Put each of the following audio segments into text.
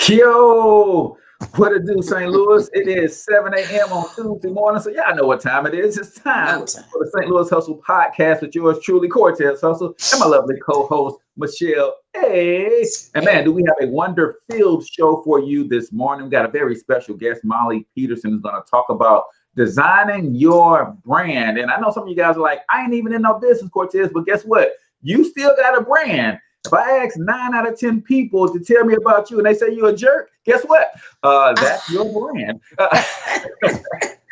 Yo, what it do, St. Louis? It is 7 a.m. on Tuesday morning, so y'all know what time it is. It's I time know it's for the St. Louis Hustle podcast with yours truly, Cortez Hustle, and my lovely co-host, Michelle. Hey, and man, hey, do we have a wonder-filled show for you this morning? We got a very special guest, Mollie Peterson, is going to talk about designing your brand. And I know some of you guys are like, I ain't even in no business, Cortez, but guess what? You still got a brand. If I ask 9 out of 10 people to tell me about you and they say you're a jerk, guess what? That's your brand.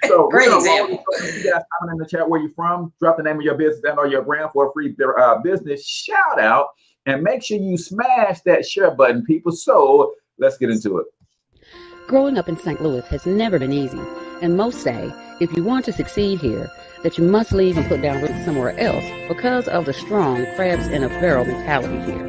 So we're great gonna roll this example. up. You guys comment in the chat where you're from. Drop the name of your business and or your brand for a free business shout out, and make sure you smash that share button, people. So let's get into it. Growing up in St. Louis has never been easy, and most say if you want to succeed here, that you must leave and put down roots somewhere else because of the strong crabs in a barrel mentality here.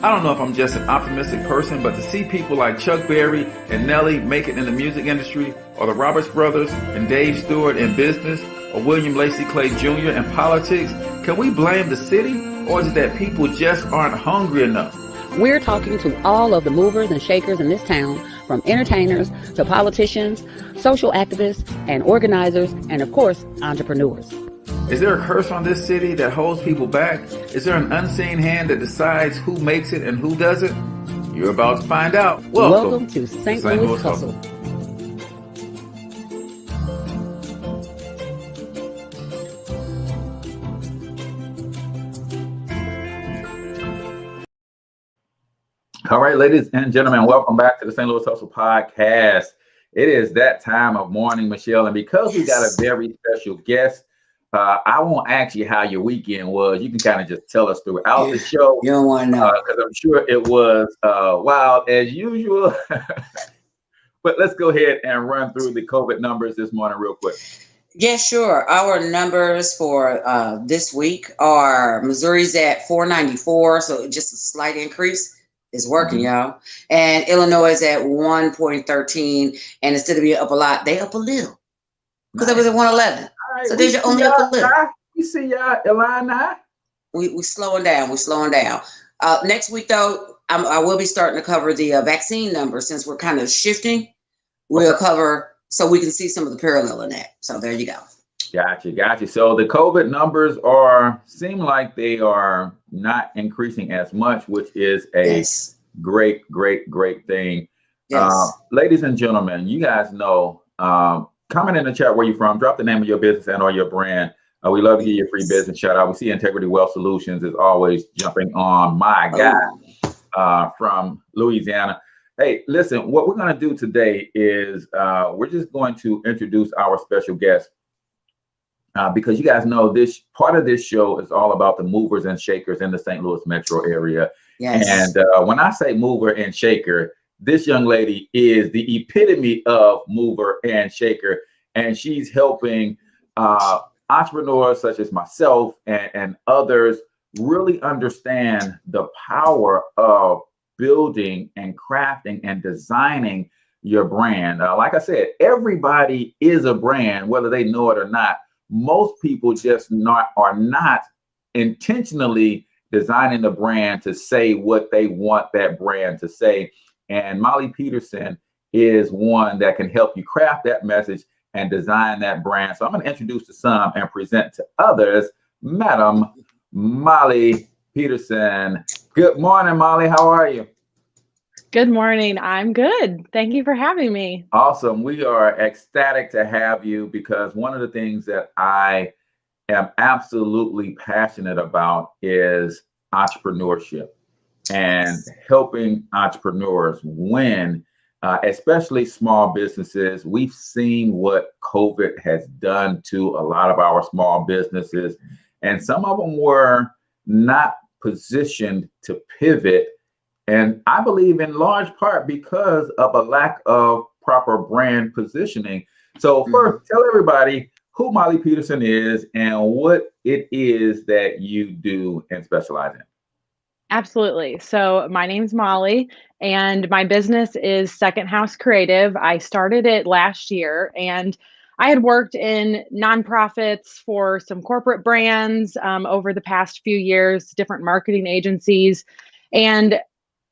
I don't know if I'm just an optimistic person, but to see people like Chuck Berry and Nelly make it in the music industry, or the Roberts brothers and Dave Stewart in business, or William Lacey Clay Jr. in politics, can we blame the city, or is it that people just aren't hungry enough? We're talking to all of the movers and shakers in this town, from entertainers to politicians, social activists and organizers, and of course, entrepreneurs. Is there a curse on this city that holds people back? Is there an unseen hand that decides who makes it and who doesn't? You're about to find out. Welcome to St. Louis Hustle. All right, ladies and gentlemen, welcome back to the St. Louis Hustle podcast. It is that time of morning, Michelle, and because we got a Yes. very special guest, I won't ask you how your weekend was. You can kind of just tell us throughout the You, show you don't want to know. because I'm sure it was wild as usual. But let's go ahead and run through the COVID numbers this morning real quick. Yeah, sure. Our numbers for this week are Missouri's at 494, so just a slight increase is working, Mhm. y'all. And Illinois is at 1.13, and instead of being up a lot, they up a little because they Nice. was at 111. All right, So we they're see just only up a y'all. little. We see y'all, Illini. We slowing down. We're slowing down. Next week, though, I will be starting to cover the vaccine numbers since we're kind of shifting. We'll Okay. cover so we can see some of the parallel in that. So there you go. Gotcha. So the COVID numbers seem like they are not increasing as much, which is a Yes. great thing. Yes. Ladies and gentlemen, you guys know, comment in the chat where you're from, drop the name of your business and or your brand. We love to give you a free Yes. business shout out. We see Integrity Wealth Solutions is always jumping on my guy from Louisiana. Hey, listen, what we're going to do today is we're just going to introduce our special guest. Because you guys know this part of this show is all about the movers and shakers in the St. Louis metro area. And Yes. when I say mover and shaker, this young lady is the epitome of mover and shaker. And she's helping entrepreneurs such as myself and others really understand the power of building and crafting and designing your brand. Like I said, everybody is a brand, whether they know it or not. Most people just are not intentionally designing the brand to say what they want that brand to say. And Mollie Peterson is one that can help you craft that message and design that brand. So I'm going to introduce to some and present to others, Madam Mollie Peterson. Good morning, Mollie. How are you? Good morning. I'm good. Thank you for having me. Awesome. We are ecstatic to have you because one of the things that I am absolutely passionate about is entrepreneurship and helping entrepreneurs win, especially small businesses. We've seen what COVID has done to a lot of our small businesses, and some of them were not positioned to pivot. And I believe in large part because of a lack of proper brand positioning. So Mhm. first, tell everybody who Mollie Peterson is and what it is that you do and specialize in. Absolutely. So, my name's Molly, and my business is Second House Creative. I started it last year, and I had worked in nonprofits for some corporate brands over the past few years, different marketing agencies. And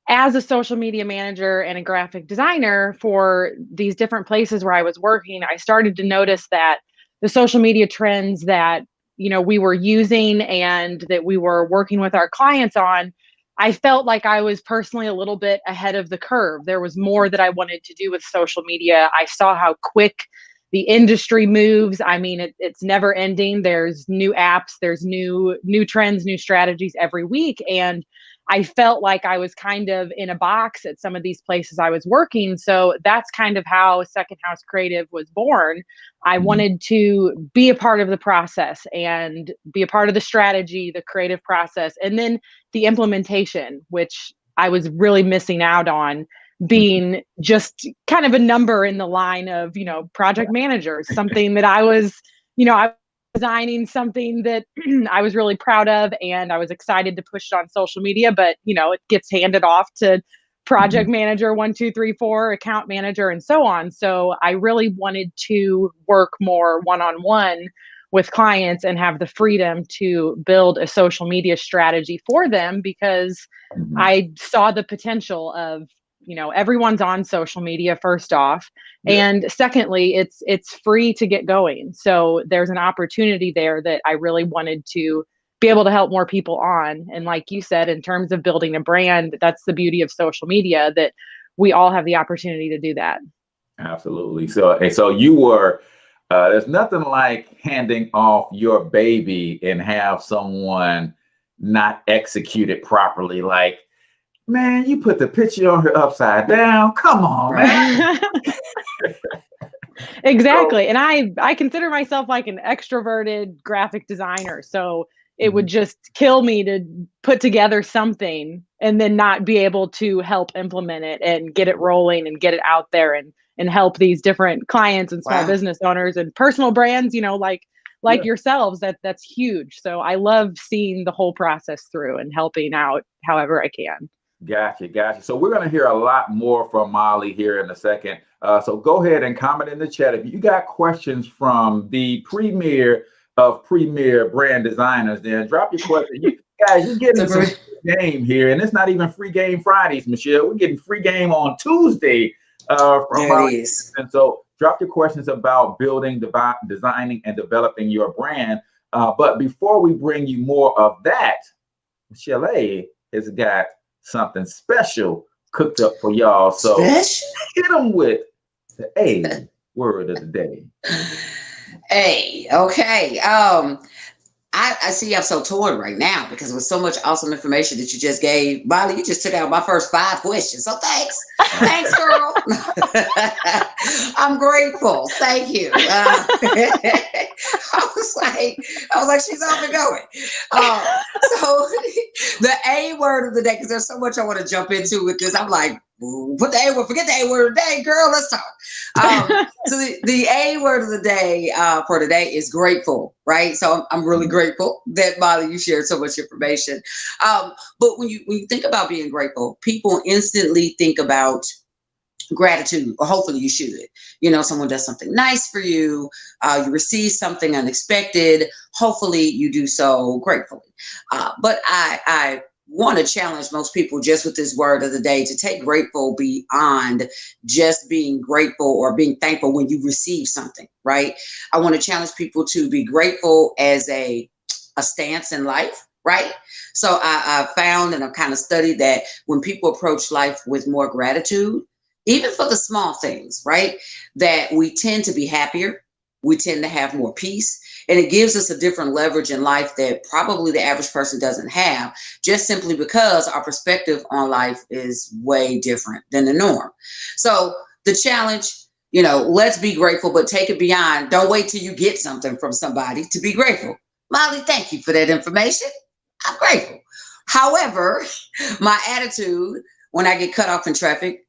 as a social media manager and a graphic designer for these different places where I was working, I started to notice that the social media trends that, we were using and that we were working with our clients on, I felt like I was personally a little bit ahead of the curve. There was more that I wanted to do with social media. I saw how quick the industry moves. I mean, it's never ending. There's new apps, there's new trends, new strategies every week. And I felt like I was kind of in a box at some of these places I was working. So that's kind of how Second House Creative was born. I wanted to be a part of the process and be a part of the strategy, the creative process, and then the implementation, which I was really missing out on, being just kind of a number in the line of, project managers, something that I was designing something that I was really proud of, and I was excited to push it on social media, but it gets handed off to project manager 1, 2, 3, 4, account manager, and so on. So I really wanted to work more one-on-one with clients and have the freedom to build a social media strategy for them, because I saw the potential of, everyone's on social media, first off. Yeah. And secondly, it's free to get going. So there's an opportunity there that I really wanted to be able to help more people on. And like you said, in terms of building a brand, that's the beauty of social media, that we all have the opportunity to do that. Absolutely. So you were, there's nothing like handing off your baby and have someone not execute it properly. Like, man, you put the picture on her upside down. Come on, man. Exactly. And I consider myself like an extroverted graphic designer. So it would just kill me to put together something and then not be able to help implement it and get it rolling and get it out there and help these different clients and small business owners and personal brands, like yourselves. That's huge. So I love seeing the whole process through and helping out however I can. Gotcha. So we're going to hear a lot more from Mollie here in a second. So go ahead and comment in the chat. If you got questions from the premier of premier brand designers, then drop your question. You're getting some game here, and it's not even free game Fridays, Michelle. We're getting free game on Tuesday from Mollie. And so drop your questions about building, designing, and developing your brand. But before we bring you more of that, Michelle has got something special cooked up for y'all. So hit them with the A word of the day. A, okay. I see I'm so torn right now because with so much awesome information that you just gave. Mollie, you just took out my first 5 questions. So thanks. Thanks, girl. I'm grateful. Thank you. I was like, she's off and going. So the A word of the day, because there's so much I want to jump into with this. I'm like, put the A word, forget the A word of the day, girl. Let's talk. So the A word of the day for today is grateful, right? So I'm really grateful that, Mollie, you shared so much information. But when you think about being grateful, people instantly think about gratitude, or hopefully you should. Someone does something nice for you, you receive something unexpected. Hopefully you do so gratefully. But I want to challenge most people just with this word of the day to take grateful beyond just being grateful or being thankful when you receive something, right? I want to challenge people to be grateful as a stance in life, right? So I found, and I've kind of studied, that when people approach life with more gratitude, even for the small things, right, that we tend to be happier, we tend to have more peace, and it gives us a different leverage in life that probably the average person doesn't have, just simply because our perspective on life is way different than the norm. So the challenge, let's be grateful, but take it beyond. Don't wait till you get something from somebody to be grateful. Mollie, thank you for that information. I'm grateful. However, my attitude when I get cut off in traffic,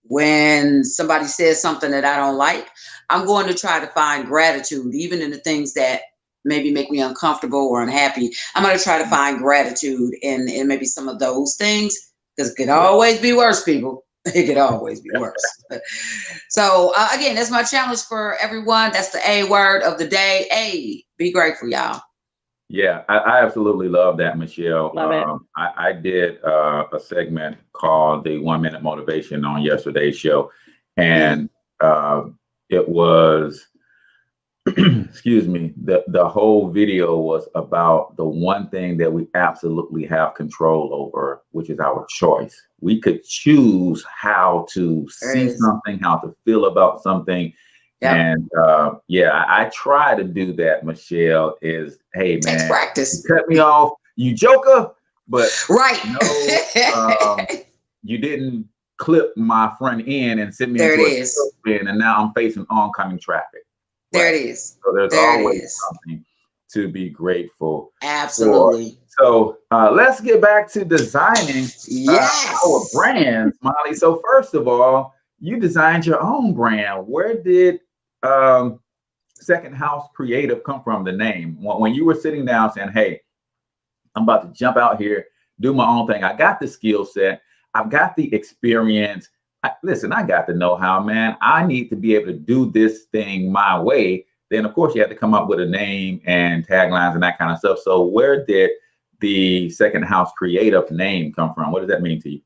when somebody says something that I don't like, I'm going to try to find gratitude, even in the things that maybe make me uncomfortable or unhappy. I'm going to try to find gratitude in maybe some of those things, because it could always be worse, people. It could always be worse. So again, that's my challenge for everyone. That's the A word of the day. A, be grateful, y'all. Yeah, I absolutely love that, Michelle. Love it. I did a segment called the 1 Minute Motivation on yesterday's show, Mm. and it was, excuse me, the whole video was about the one thing that we absolutely have control over, which is our choice. We could choose how to There it see is. something, how to feel about something. Yep. And yeah, I try to do that, Michelle, is, hey, Takes man, you practice. cut me off, you joker, but Right. no, you didn't clip my front end and send me There it into a is. tailspin, and now I'm facing oncoming traffic. There Right. it is. So there's There it always is. something to be grateful for. Absolutely. So let's get back to designing our Yes. brands, Molly. So first of all, you designed your own brand. Where did um, Second House Creative come from? The name when you were sitting down saying, "Hey, I'm about to jump out here, do my own thing. I got the skill set. I've got the experience. Listen, I got the know-how, man. I need to be able to do this thing my way." Then, of course, you have to come up with a name and taglines and that kind of stuff. So where did the Second House Creative name come from? What does that mean to you?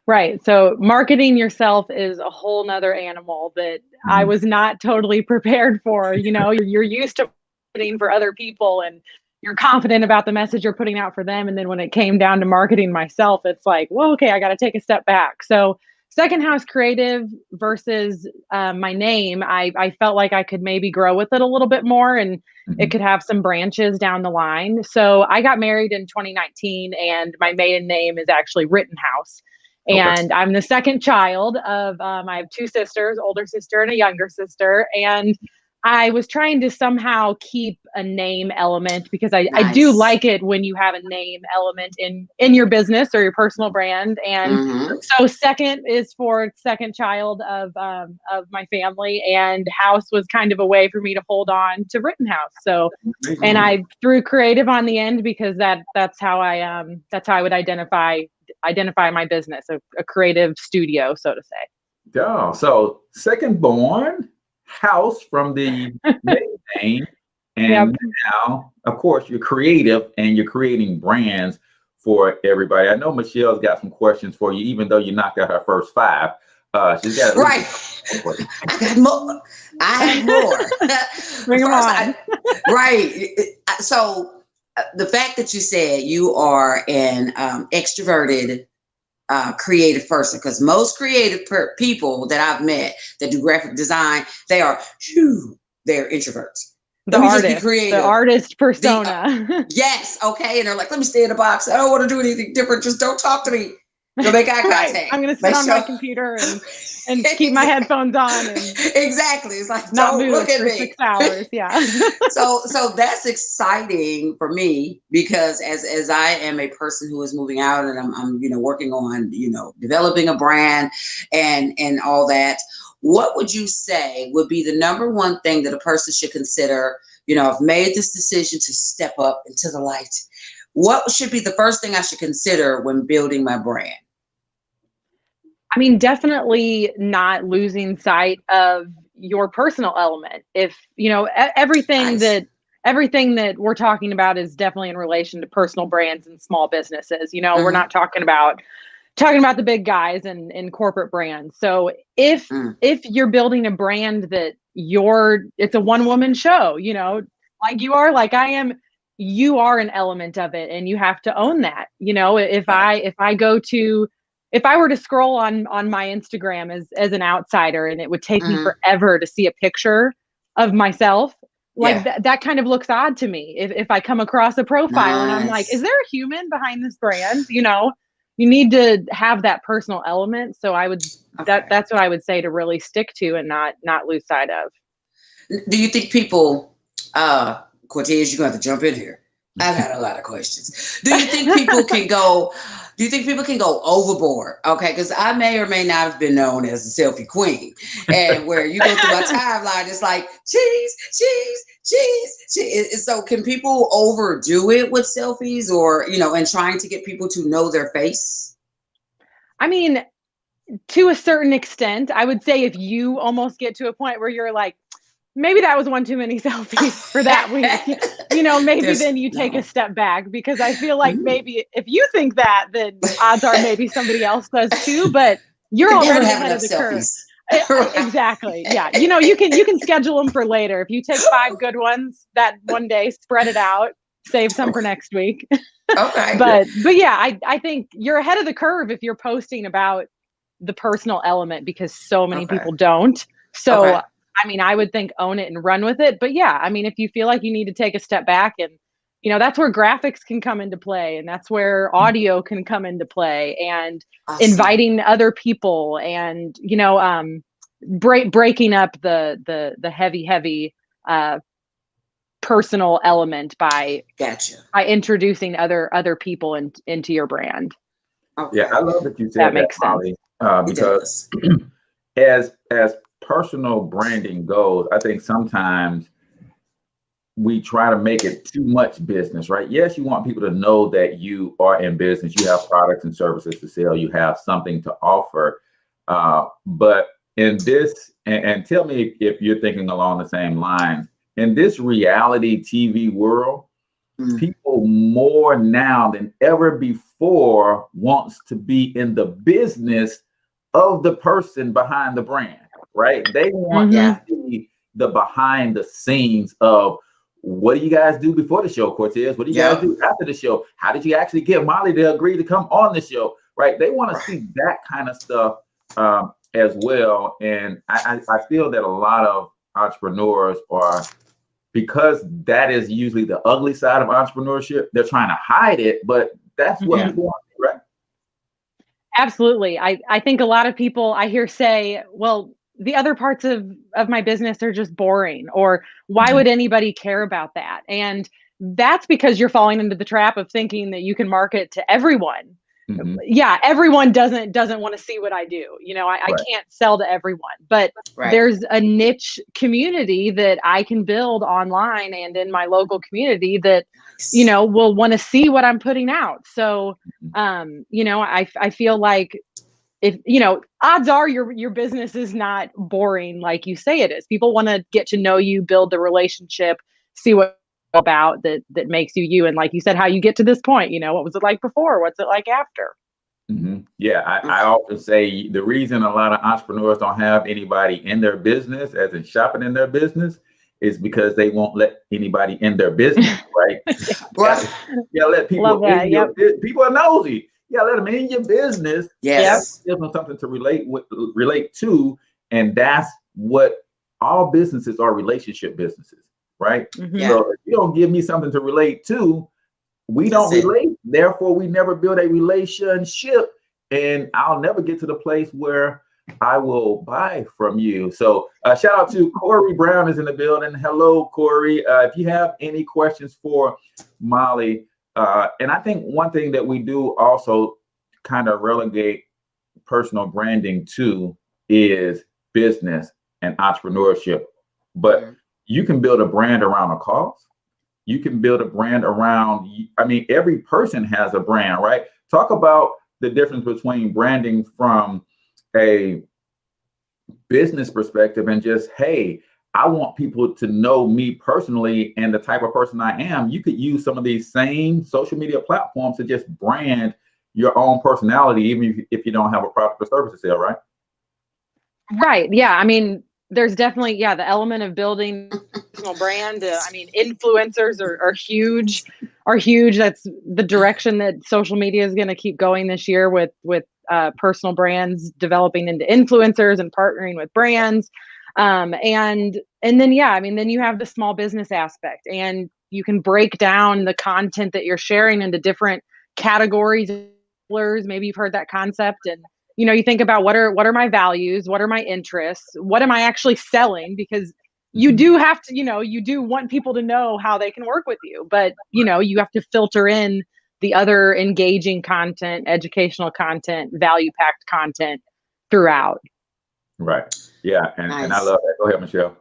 Right. So marketing yourself is a whole nother animal that I Mhm. was not totally prepared for. You're used to marketing for other people and you're confident about the message you're putting out for them. And then when it came down to marketing myself, it's like, well, okay, I got to take a step back. So Second House Creative versus my name, I felt like I could maybe grow with it a little bit more and it Mhm. could have some branches down the line. So I got married in 2019 and my maiden name is actually Rittenhouse. Okay. And I'm the second child of, I have two sisters, older sister and a younger sister. And I was trying to somehow keep a name element because I do Nice. like it when you have a name element in your business or your personal brand. And Mm-hmm. so second is for second child of my family, and house was kind of a way for me to hold on to Rittenhouse. So, and Mm. I threw creative on the end because that's how I would identify my business, a creative studio, so to say. Oh, so second born house from the maiden name, Yep. and now, of course, you're creative and you're creating brands for everybody. I know Michelle's got some questions for you, even though you knocked out her first five. She's got at least Right. a couple for you. I got more. I have more. Bring them First, on. right. So the fact that you said you are an extroverted creative person, because most creative people that I've met that do graphic design, they're introverts. The Let me just be artist, the creative. artist The persona. Yes, okay, and they're like, let me stay in the box. I don't want to do anything different. Just don't talk to me. Don't make eye Right. contact. I'm going to sit Make on my sure. computer and keep my headphones on and Exactly. It's like, not don't look move at for me. 6 hours. Yeah. So that's exciting for me because as I am a person who is moving out and I'm working on developing a brand and all that. What would you say would be the number one thing that a person should consider? I've made this decision to step up into the light. What should be the first thing I should consider when building my brand? I mean, definitely not losing sight of your personal element. If, Nice. everything that we're talking about is definitely in relation to personal brands and small businesses. We're Mm-hmm. not talking about the big guys and corporate brands. So if Mm. if you're building a brand that it's a one woman show, like you are, like I am, you are an element of it and you have to own that. Right. If I were to scroll on my Instagram as an outsider and it would take me Mm-hmm. forever to see a picture of myself, like Yeah. that kind of looks odd to me. If I come across a profile and I'm like, is Nice. there a human behind this brand? You need to have that personal element. So Okay. that's what I would say to really stick to and not lose sight of. Do you think people, Cortez, you're going to have to jump in here. I've had a lot of questions. Do you think people can go overboard? Okay, because I may or may not have been known as the selfie queen. And where you go through my timeline, it's like cheese, cheese, cheese, cheese. So can people overdo it with selfies or, and trying to get people to know their face? I mean, to a certain extent, I would say if you almost get to a point where you're like, maybe that was one too many selfies for that week. Maybe then you take no. a step back, because I feel like Mhm. maybe if you think that, then odds are maybe somebody else does too, but You you're can never already have ahead enough of the curve. selfies. Right. Exactly. Yeah. You can schedule them for later. If you take 5 good ones that one day, spread it out, save some for next week. Okay. But yeah, I think you're ahead of the curve if you're posting about the personal element, because so many Okay. people don't. So, Okay. I mean, I would think own it and run with it. But yeah, I mean, if you feel like you need to take a step back, and that's where graphics can come into play, and that's where audio can come into play, and Awesome. inviting other people, and breaking up the heavy personal element by Gotcha. introducing other people into your brand. Okay. Yeah, I love that you That said that, makes sense. Molly, It because does. as personal branding goes, I think sometimes we try to make it too much business, right? Yes, you want people to know that you are in business, you have products and services to sell, you have something to offer. But in this, and tell me if you're thinking along the same lines, in this reality TV world, Mm. people more now than ever before wants to be in the business of the person behind the brand, right? They want to Yeah. see the behind the scenes of, what do you guys do before the show, Cortez? What do you guys do after the show? How did you actually get Molly to agree to come on the show, right? They want to see that kind of stuff as well. And I feel that a lot of entrepreneurs are, because that is usually the ugly side of entrepreneurship, they're trying to hide it, but that's what Yeah. people want to see, right? Absolutely. I think a lot of people I hear say, well, the other parts of my business are just boring, or why Mhm. would anybody care about that? And that's because you're falling into the trap of thinking that you can market to everyone. Mhm. Yeah, everyone doesn't want to see what I do. I Right. can't sell to everyone, but Right. there's a niche community that I can build online and in my local community that Nice. will want to see what I'm putting out. So I feel like, if odds are your business is not boring like you say it is. People want to get to know you, build the relationship, see what you're about that makes you you, and like you said, how you get to this point. What was it like before, what's it like after? Yeah, I often say the reason a lot of entrepreneurs don't have anybody in their business, as in shopping in their business, is because they won't let anybody in their business, right? Right. Yeah, let people Love that. in your Yep. people are nosy. Yeah, let them in your business. Yes. Give them something to relate to, and that's what all businesses are, relationship businesses, right? Mhm. So if you don't give me something to relate to, we That's don't it. relate. Therefore, we never build a relationship, and I'll never get to the place where I will buy from you. So shout out to Corey Brown is in the building. Hello, Corey. If you have any questions for Molly, and I think one thing that we do also kind of relegate personal branding to is business and entrepreneurship. But Mhm. you can build a brand around a cause. You can build a brand around, I mean, every person has a brand, right? Talk about the difference between branding from a business perspective and just, hey, I want people to know me personally and the type of person I am. You could use some of these same social media platforms to just brand your own personality, even if you don't have a product or service to sell, right? Right. Yeah. I mean, there's definitely, the element of building personal brand. I mean, influencers are huge, That's the direction that social media is going to keep going this year, with personal brands developing into influencers and partnering with brands. And then, I mean, then you have the small business aspect, and you can break down the content that you're sharing into different categories. Maybe you've heard that concept, and you think about, what are my values, what are my interests, what am I actually selling, because you do have to, you do want people to know how they can work with you, but you have to filter in the other engaging content, educational content, value packed content throughout. Right. Yeah. And I Nice. love that. Go ahead, Michelle.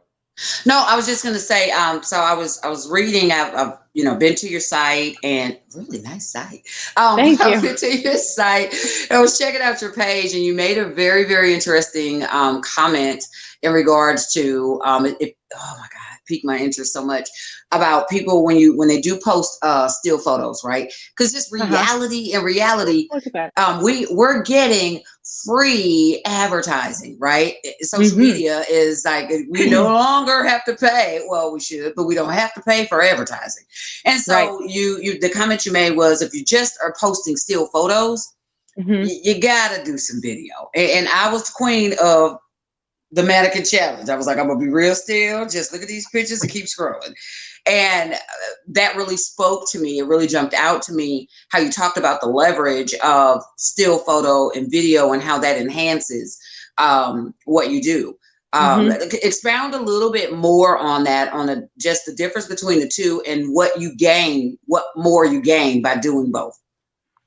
No, I was just going to say. So I was reading. I've been to your site, and really nice site. Thank you. I've been to your site. I was checking out your page, and you made a very, very interesting comment in regards to oh my God, piqued my interest so much about people when they do post still photos, right? Because just reality and reality, Look at that. we're getting free advertising, right? Social media is like, we no longer have to pay. Well, we should, but we don't have to pay for advertising. And so you the comment you made was, if you just are posting still photos, you gotta do some video. And I was the queen of the mannequin challenge. I was like, I'm gonna be real still, just look at these pictures and keep scrolling. And that really spoke to me. It really jumped out to me how you talked about the leverage of still photo and video and how that enhances what you do. Expound a little bit more on that, on just the difference between the two and what more you gain by doing both.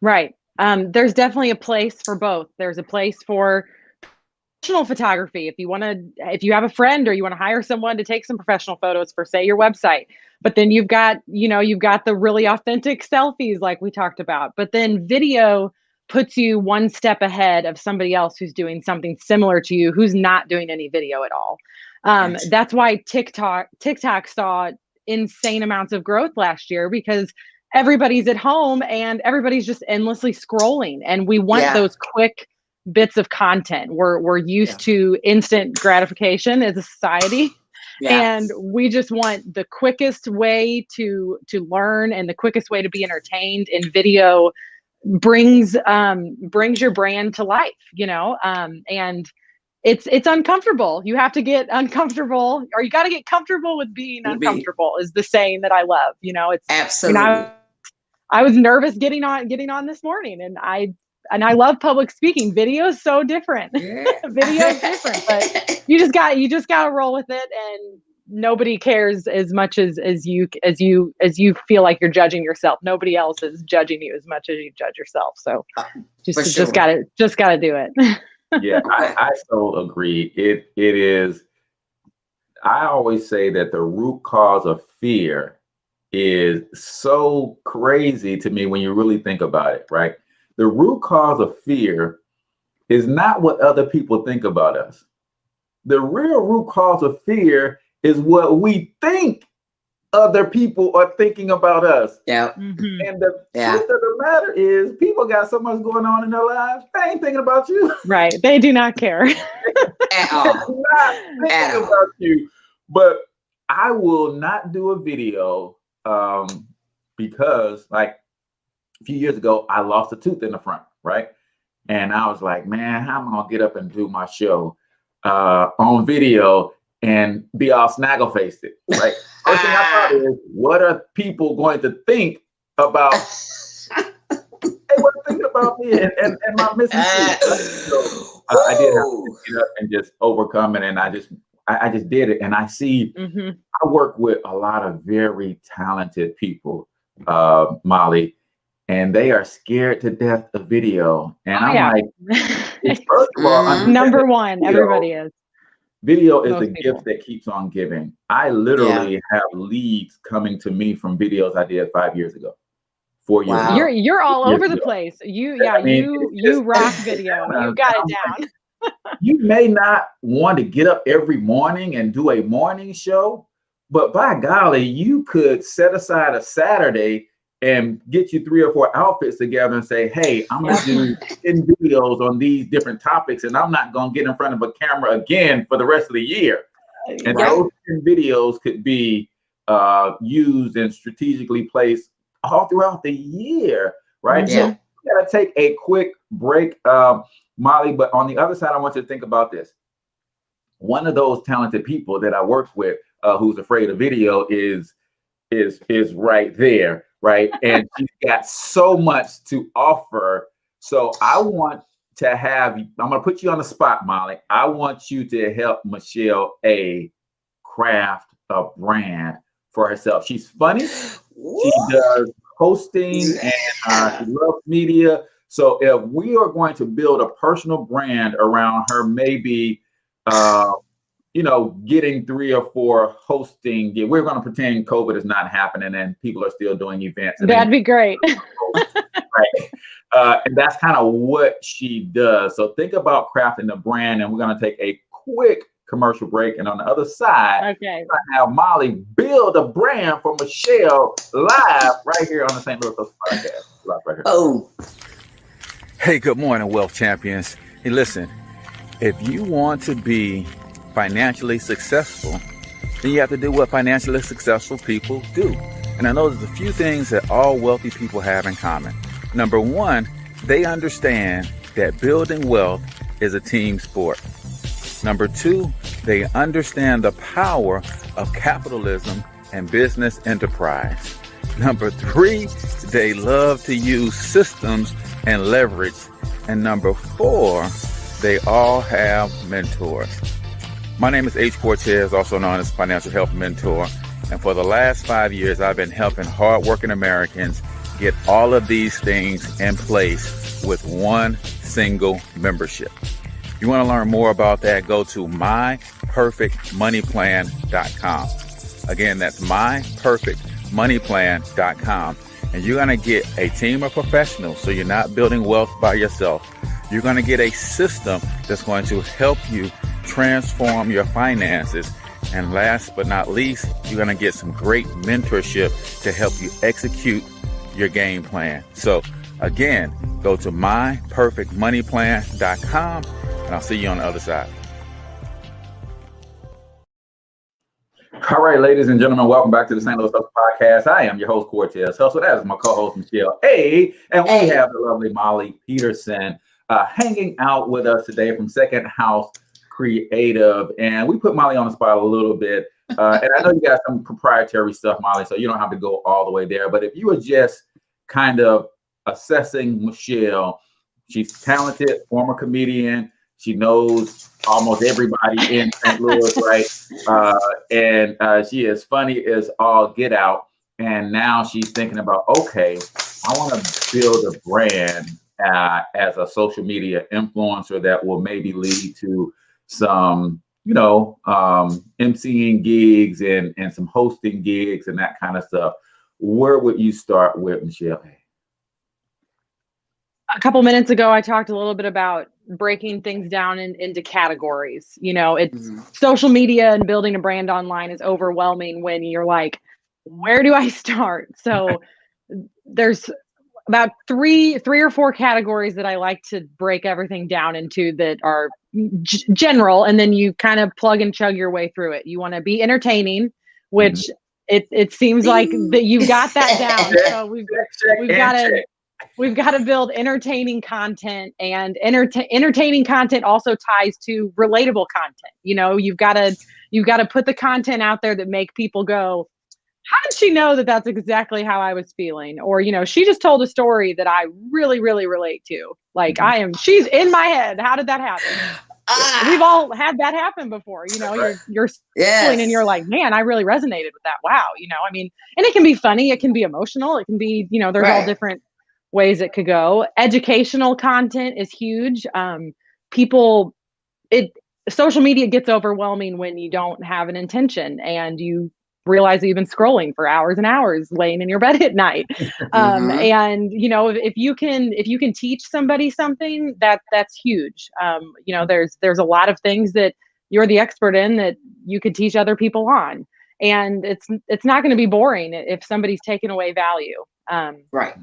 Right. There's definitely a place for both. There's a place for professional photography. If you have a friend or you want to hire someone to take some professional photos for, say, your website, but then you've got the really authentic selfies like we talked about. But then video puts you one step ahead of somebody else who's doing something similar to you, who's not doing any video at all. That's why TikTok saw insane amounts of growth last year, because everybody's at home and everybody's just endlessly scrolling, and we want those quick bits of content. We're used to instant gratification as a society. And we just want the quickest way to learn and the quickest way to be entertained, and video brings your brand to life, and it's uncomfortable. You have to get uncomfortable, or you got to get comfortable with being uncomfortable, is the saying that I love. It's absolutely. I was nervous getting on this morning, and I love public speaking. Video is so different. Video is different, but you just got to roll with it, and nobody cares as much as you feel like you're judging yourself. Nobody else is judging you as much as you judge yourself. So just gotta do it. Yeah, I so agree. It is. I always say that the root cause of fear is so crazy to me when you really think about it, right? The root cause of fear is not what other people think about us. The real root cause of fear is what we think other people are thinking about us. Yeah. And the truth of the matter is, people got so much going on in their lives, they ain't thinking about you. Right. They do not care. At all. Not thinking about you. But I will not do a video because, like, a few years ago, I lost a tooth in the front, right? And I was like, man, how am I gonna get up and do my show on video and be all snaggle-faced, right? First thing I thought is, what are people going to think about? They were thinking about me and my missing teeth. So I did have to get up and just overcome it, and I just did it. And I see, I work with a lot of very talented people, Mollie, and they are scared to death of video. And I'm like, first of all, number one, everybody is. Video is the gift that keeps on giving. I literally have leads coming to me from videos I did 5 years ago, 4 years ago. You're all over the place. You rock video. You got it down. You may not want to get up every morning and do a morning show, but by golly, you could set aside a Saturday and get you 3 or 4 outfits together and say, hey, I'm going to do 10 videos on these different topics, and I'm not going to get in front of a camera again for the rest of the year. And those 10 videos could be used and strategically placed all throughout the year, right? So we got to take a quick break, Mollie, but on the other side, I want you to think about this. One of those talented people that I work with who's afraid of video is right there. Right. And she's got so much to offer. So I want to I'm going to put you on the spot, Mollie. I want you to help Michelle A craft a brand for herself. She's funny. She does hosting and she loves media. So if we are going to build a personal brand around her, maybe getting 3 or 4 hosting. We're going to pretend COVID is not happening and people are still doing events. That'd be great. Right. And that's kind of what she does. So think about crafting the brand, and we're going to take a quick commercial break. And on the other side, okay, I have Mollie build a brand for Michelle live right here on the St. Louis Podcast. Live right here. Oh. Hey, good morning, Wealth Champions. Hey, listen, if you want to be financially successful, then you have to do what financially successful people do. And I know there's a few things that all wealthy people have in common. Number one, they understand that building wealth is a team sport. Number two, they understand the power of capitalism and business enterprise. Number three, they love to use systems and leverage. And number four, they all have mentors. My name is H. Cortez, also known as Financial Health Mentor. And for the last 5 years, I've been helping hardworking Americans get all of these things in place with one single membership. If you want to learn more about that, go to myperfectmoneyplan.com. Again, that's myperfectmoneyplan.com. And you're going to get a team of professionals, so you're not building wealth by yourself. You're going to get a system that's going to help you transform your finances. And last but not least, you're going to get some great mentorship to help you execute your game plan. So again, go to myperfectmoneyplan.com, and I'll see you on the other side. All right, ladies and gentlemen, welcome back to the St. Louis Hustle Podcast. I am your host, Cortez Hustle. That is my co-host, Michelle A. And we have the lovely Mollie Peterson hanging out with us today from Second House Creative. And we put Mollie on the spot a little bit. And I know you got some proprietary stuff, Mollie, so you don't have to go all the way there. But if you were just kind of assessing Michelle, she's talented, former comedian. She knows almost everybody in St. Louis, right? And she is funny as all get out. And now she's thinking about, okay, I want to build a brand as a social media influencer that will maybe lead to some, emceeing gigs and some hosting gigs and that kind of stuff. Where would you start with, Michelle? A couple minutes ago, I talked a little bit about breaking things down into categories. It's social media and building a brand online is overwhelming when you're like, where do I start? So there's about three or four categories that I like to break everything down into that are general, and then you kind of plug and chug your way through it. You want to be entertaining, which it seems like that you've got that down. So we've got to build entertaining content, and entertaining content also ties to relatable content. You've got to put the content out there that make people go, how did she know that that's exactly how I was feeling? Or, she just told a story that I really, really relate to. Like she's in my head. How did that happen? We've all had that happen before. You're feeling and you're like, man, I really resonated with that. Wow. And it can be funny. It can be emotional. It can be, there's all different ways it could go. Educational content is huge. Social media gets overwhelming when you don't have an intention and you realize that you've been scrolling for hours and hours laying in your bed at night. And if you can teach somebody something, that's huge. There's a lot of things that you're the expert in that you could teach other people on, and it's not going to be boring if somebody's taking away value. Right.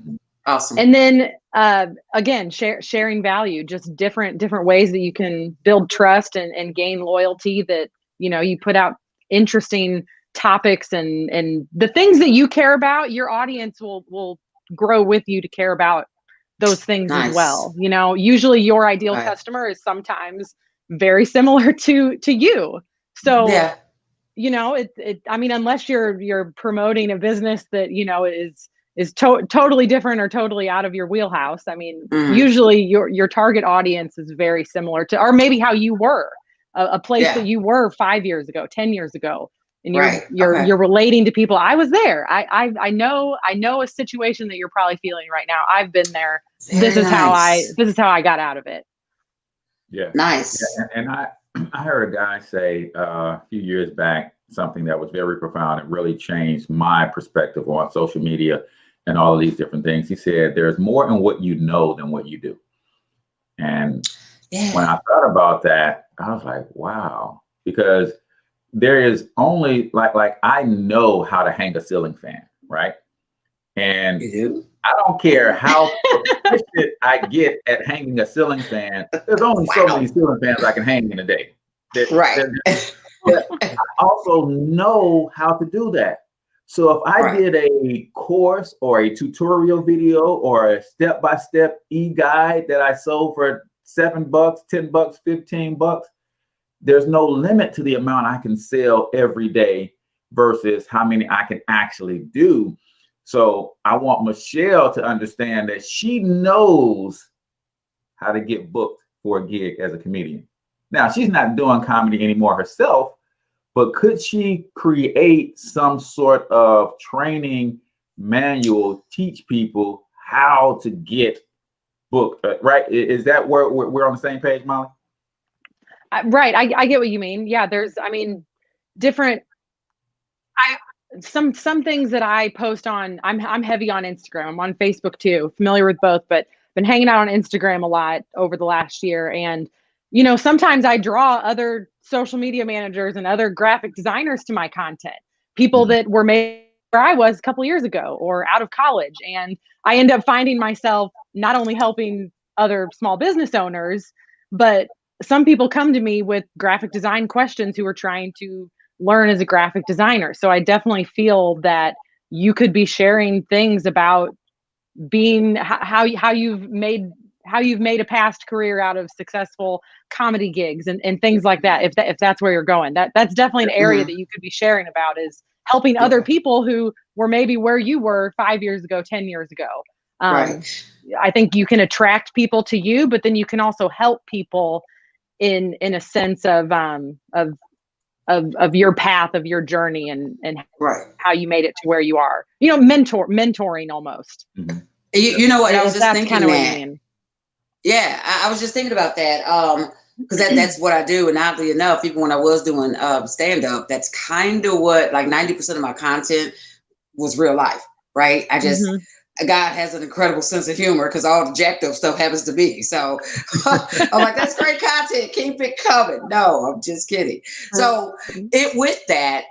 Awesome. And then again, sharing value, just different ways that you can build trust and gain loyalty, that you put out interesting topics and the things that you care about. Your audience will grow with you to care about those things as well. Usually your ideal customer is sometimes very similar to you. So unless you're promoting a business that is totally different or totally out of your wheelhouse. Usually your target audience is very similar to, or maybe how you were, a place that you were 5 years ago, 10 years ago. And you're relating to people. I was there. I know a situation that you're probably feeling right now. I've been there. This is how I got out of it. Yeah. Nice. Yeah, and I heard a guy say a few years back something that was very profound. It really changed my perspective on social media and all of these different things. He said, "There's more in what you know than what you do." And when Yeah. I thought about that, I was like, "Wow," because there is only like I know how to hang a ceiling fan, right? And You do? I don't care how proficient I get at hanging a ceiling fan. There's only so many Wow. ceiling fans I can hang in a day. Right. But I also know how to do that. So if I Right. did a course or a tutorial video or a step-by-step e-guide that I sold for $7, $10, $15, there's no limit to the amount I can sell every day versus how many I can actually do. So I want Michelle to understand that she knows how to get booked for a gig as a comedian. Now, she's not doing comedy anymore herself, but could she create some sort of training manual, teach people how to get booked? Right? Is that where we're on the same page, Molly? Right. I get what you mean. Yeah. I mean, different, I, some things that I post on, I'm heavy on Instagram. I'm on Facebook too, familiar with both, but been hanging out on Instagram a lot over the last year. And, sometimes I draw other social media managers and other graphic designers to my content, people Mhm. that were made where I was a couple years ago or out of college. And I end up finding myself not only helping other small business owners, but some people come to me with graphic design questions who are trying to learn as a graphic designer. So I definitely feel that you could be sharing things about being how you've made a past career out of successful comedy gigs and things like that. If that's where you're going, that's definitely an area Mhm. that you could be sharing about, is helping other Yeah. people who were maybe where you were 5 years ago, 10 years ago. Um, Right. I think you can attract people to you, but then you can also help people in a sense of your path, of your journey, and Right. how you made it to where you are. Mentoring almost. Mhm. You know what? I was If just that's kind thinking of what you that. mean. Yeah, I was just thinking about that. Because that's what I do. And oddly enough, even when I was doing stand up, that's kind of what, like 90% of my content was real life, right? Hmm. God has an incredible sense of humor because all the jacked up stuff happens to me. So I'm like, that's great content. Keep it coming. No, I'm just kidding. So it with that,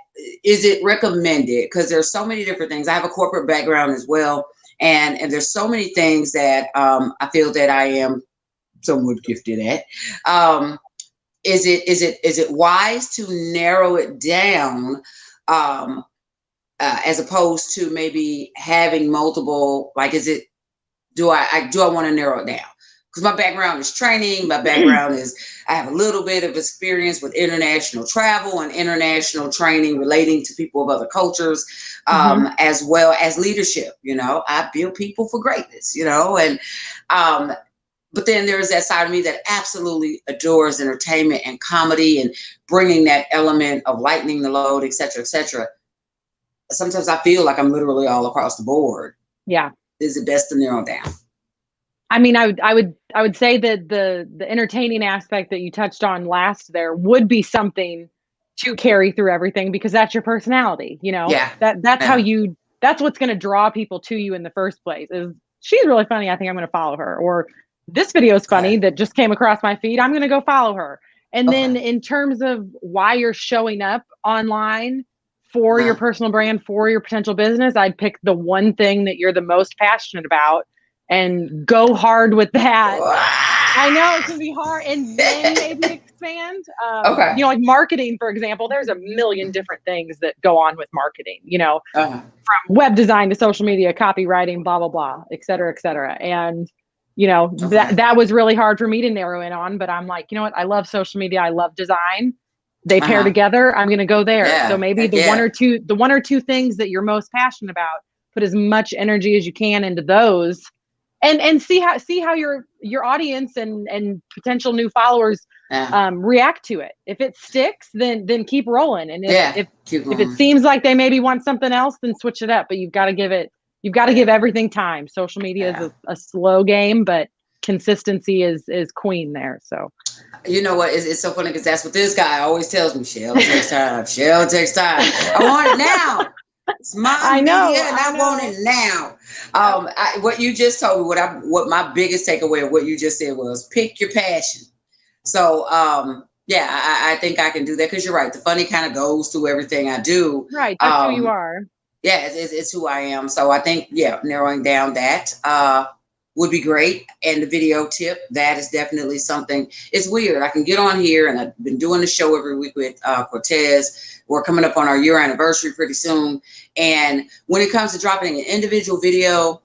is it recommended? Because there's so many different things. I have a corporate background as well. And there's so many things that I feel that I am somewhat gifted at. Um, is it wise to narrow it down, um, as opposed to maybe having multiple? Like, is it, do I want to narrow it down? Because my background is training. My background is, I have a little bit of experience with international travel and international training relating to people of other cultures, Hmm. as well as leadership. I build people for greatness. And um, but then there's that side of me that absolutely adores entertainment and comedy and bringing that element of lightening the load, et cetera, et cetera. Sometimes I feel like I'm literally all across the board. Yeah. Is it best to narrow down? I mean, I would say that the entertaining aspect that you touched on last there would be something to carry through everything, because that's your personality. Yeah. That's how Yeah. that's what's going to draw people to you in the first place. Is, she's really funny, I think I'm going to follow her, or this video is funny Okay. that just came across my feed, I'm going to go follow her. And Okay. then in terms of why you're showing up online for your Uh-huh. personal brand, for your potential business, I'd pick the one thing that you're the most passionate about and go hard with that. I know it can be hard, and then maybe expand. Okay. Like marketing, for example, there's a million different things that go on with marketing, Uh-huh. from web design to social media, copywriting, blah, blah, blah, et cetera, et cetera. And, Okay. that was really hard for me to narrow in on, but I'm like, you know what? I love social media. I love design. They pair Uh-huh. together. I'm going to go there. So Yeah. maybe Heck the one yeah. or two things that you're most passionate about, put as much energy as you can into those, and see how your audience and potential new followers Yeah. react to it. If it sticks, then keep rolling. And if Yeah. if Keep if it going. seems like they maybe want something else, then switch it up. But you've got to give Yeah. everything time. Social media is Yeah. a slow game, but consistency is queen there. So You know what? It's so funny because that's what this guy always tells me. Shell takes time. Shell takes time. I want it now. It's my media, and I want it now. What you just told me, what my biggest takeaway of what you just said was pick your passion. So, yeah, I think I can do that because you're right. The funny kind of goes through everything I do. Right, that's who you are. Yeah, it's who I am. So I think, yeah, narrowing down that would be great. And the video tip, that is definitely something. It's weird. I can get on here, and I've been doing the show every week with Cortez. We're coming up on our year anniversary pretty soon. And when it comes to dropping an individual video,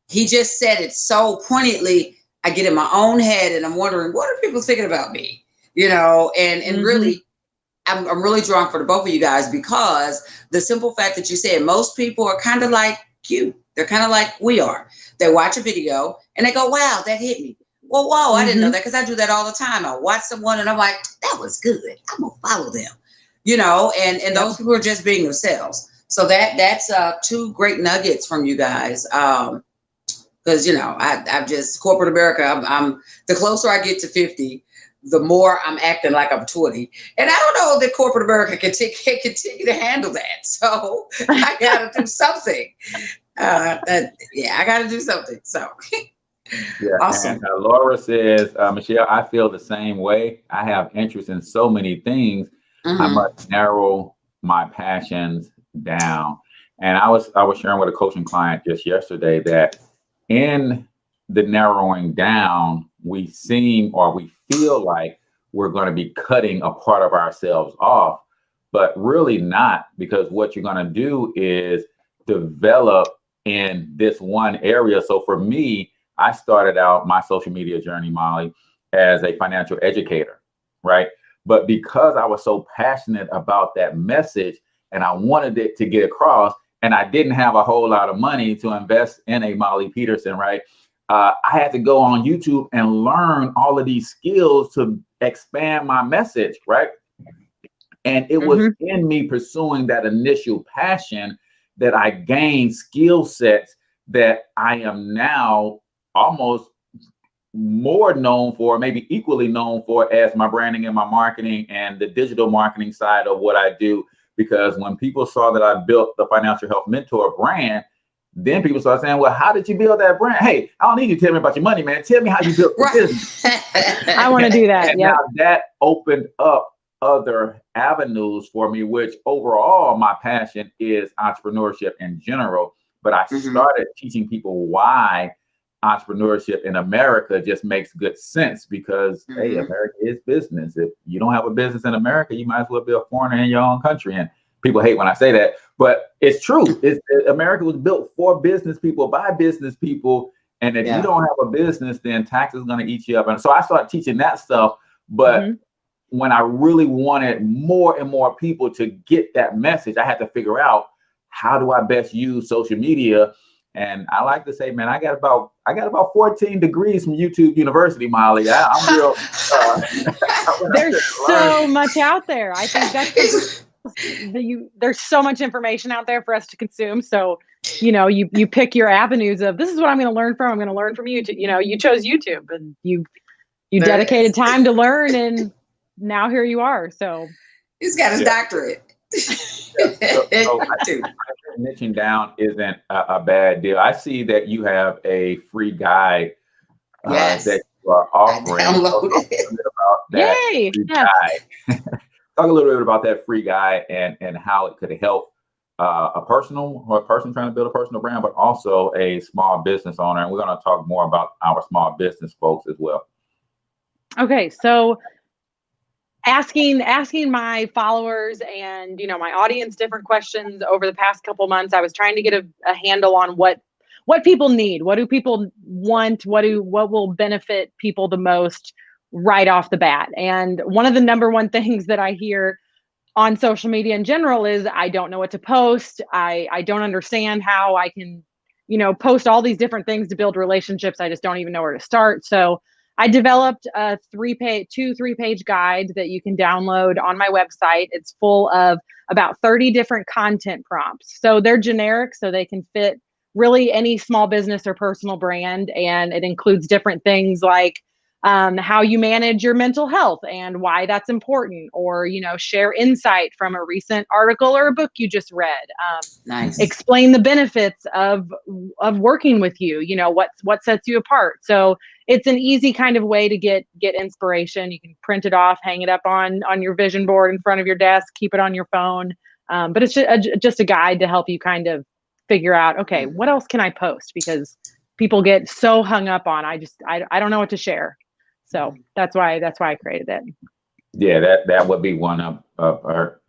he just said it so poignantly. I get in my own head and I'm wondering, what are people thinking about me? You know, and really, I'm really drawn for the both of you guys because the simple fact that you said most people are kind of like you. They're kind of like we are. They watch a video and they go, wow, that hit me. Well, whoa, I didn't know that because I do that all the time. I watch someone and I'm like, that was good. I'm going to follow them. You know, and those people are just being themselves. So that's two great nuggets from you guys. Because, you know, I've just corporate America. I'm the closer I get to 50, the more I'm acting like I'm 20. And I don't know that corporate America can continue to handle that. So I got to do something. I got to do something. So yeah, awesome. And Laura says, Michelle, I feel the same way. I have interest in so many things. I must narrow my passions down. And I was sharing with a coaching client just yesterday that in the narrowing down, we feel like we're going to be cutting a part of ourselves off, but really not, because what you're going to do is develop in this one area. So for me, I started out my social media journey, Molly, as a financial educator, right? But because I was so passionate about that message and I wanted it to get across, and I didn't have a whole lot of money to invest in a Mollie Peterson, right? I had to go on YouTube and learn all of these skills to expand my message, right? And it was in me pursuing that initial passion that I gained skill sets that I am now almost more known for, maybe equally known for, as my branding and my marketing and the digital marketing side of what I do. Because when people saw that I built the Financial Health Mentor brand, then people started saying, well, how did you build that brand? Hey, I don't need you to tell me about your money, man. Tell me how you built the business. I want to do that. And now that opened up other avenues for me, which overall my passion is entrepreneurship in general. But I started teaching people why entrepreneurship in America just makes good sense, because hey, America is business. If you don't have a business in America, you might as well be a foreigner in your own country. And people hate when I say that, but it's true. America was built for business people, by business people. And if you don't have a business, then taxes are going to eat you up. And so I started teaching that stuff. But when I really wanted more and more people to get that message, I had to figure out, how do I best use social media? And I like to say, man, I got about 14 degrees from YouTube University, Molly. I'm real. There's so much out there. I think that's there's so much information out there for us to consume. So, you know, you pick your avenues of, this is what I'm going to learn from. I'm going to learn from YouTube. You know, you chose YouTube, and you dedicated time to learn, and now here you are. So he's got his doctorate. So niching down isn't a bad deal. I see that you have a free guide that you are offering. Yay! Talk a little bit about that free guide and how it could help a person trying to build a personal brand, but also a small business owner. And we're going to talk more about our small business folks as well. Okay, so asking my followers and, you know, my audience different questions over the past couple months. I was trying to get a handle on what people need, what do people want, what will benefit people the most right off the bat. And one of the number one things that I hear on social media in general is, I don't know what to post. I don't understand how I can, you know, post all these different things to build relationships. I just don't even know where to start. So I developed a 3-page guide that you can download on my website. It's full of about 30 different content prompts. So they're generic, so they can fit really any small business or personal brand. And it includes different things like how you manage your mental health and why that's important, or, you know, share insight from a recent article or a book you just read. Nice. Explain the benefits of working with you, you know, what sets you apart. So it's an easy kind of way to get inspiration. You can print it off, hang it up on your vision board in front of your desk, keep it on your phone. But it's just a guide to help you kind of figure out, okay, what else can I post? Because people get so hung up on, I don't know what to share. So that's why I created it. Yeah, that would be one of our.